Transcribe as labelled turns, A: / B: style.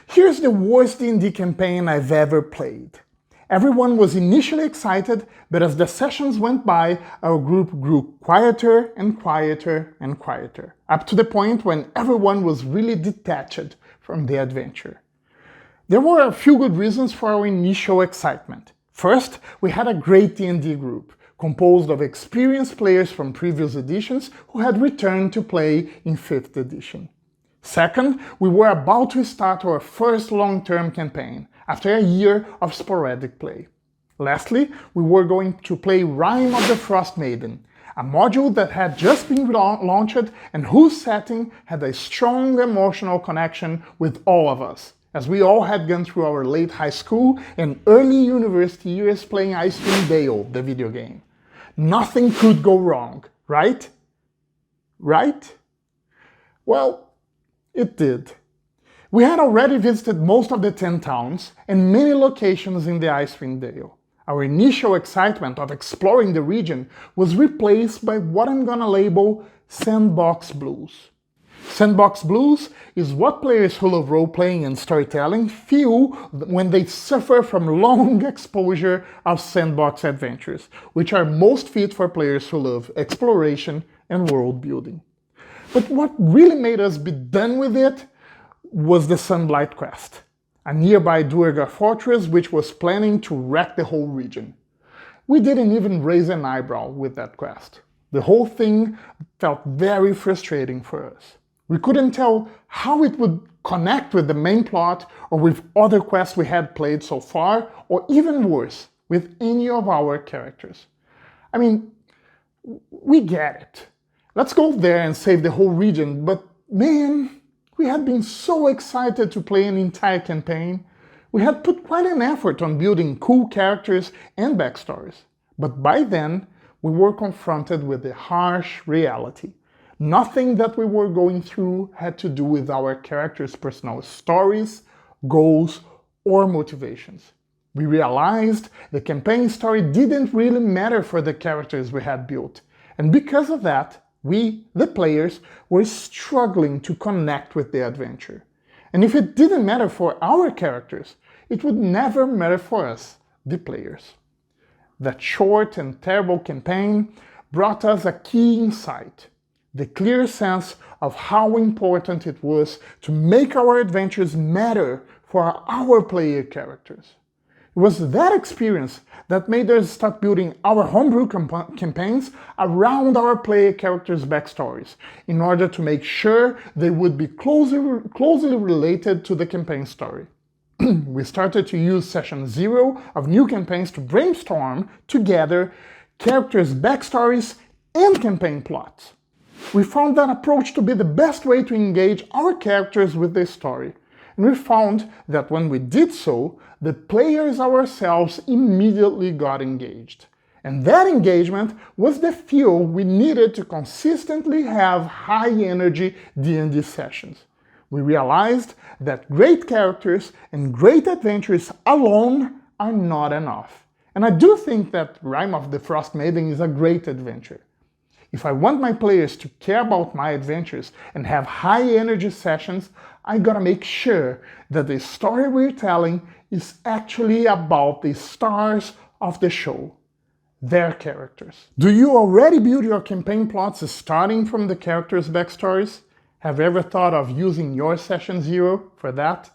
A: Here's the worst D&D campaign I've ever played. Everyone was initially excited, but as the sessions went by, our group grew quieter and quieter and quieter, up to the point when everyone was really detached from the adventure. There were a few good reasons for our initial excitement. First, we had a great D&D group, composed of experienced players from previous editions who had returned to play in 5th edition. Second, we were about to start our first long-term campaign, after a year of sporadic play. Lastly, we were going to play Rime of the Frost Maiden, a module that had just been launched and whose setting had a strong emotional connection with all of us, as we all had gone through our late high school and early university years playing Icewind Dale, the video game. Nothing could go wrong, right? Right? Well, it did. We had already visited most of the 10 towns and many locations in the Icewind Dale. Our initial excitement of exploring the region was replaced by what I'm gonna label Sandbox Blues. Sandbox Blues is what players who love role-playing and storytelling feel when they suffer from long exposure of sandbox adventures, which are most fit for players who love exploration and world building. But what really made us be done with it was the Sunblight quest, a nearby Duergar fortress which was planning to wreck the whole region. We didn't even raise an eyebrow with that quest. The whole thing felt very frustrating for us. We couldn't tell how it would connect with the main plot or with other quests we had played so far, or even worse, with any of our characters. I mean, we get it. Let's go there and save the whole region, but man, we had been so excited to play an entire campaign. We had put quite an effort on building cool characters and backstories. But by then, we were confronted with the harsh reality. Nothing that we were going through had to do with our characters' personal stories, goals, or motivations. We realized the campaign story didn't really matter for the characters we had built, and because of that, we, the players, were struggling to connect with the adventure. And if it didn't matter for our characters, it would never matter for us, the players. That short and terrible campaign brought us a key insight: the clear sense of how important it was to make our adventures matter for our player characters. It was that experience that made us start building our homebrew campaigns around our player characters' backstories, in order to make sure they would be closely related to the campaign story. We started to use session 0 of new campaigns to brainstorm together characters' backstories and campaign plots. We found that approach to be the best way to engage our characters with the story, and we found that when we did so, the players ourselves immediately got engaged. And that engagement was the fuel we needed to consistently have high-energy D&D sessions. We realized that great characters and great adventures alone are not enough. And I do think that Rime of the Frost Maiden is a great adventure. If I want my players to care about my adventures and have high-energy sessions, I gotta make sure that the story we're telling is actually about the stars of the show, their characters. Do you already build your campaign plots starting from the characters' backstories? Have you ever thought of using your session 0 for that?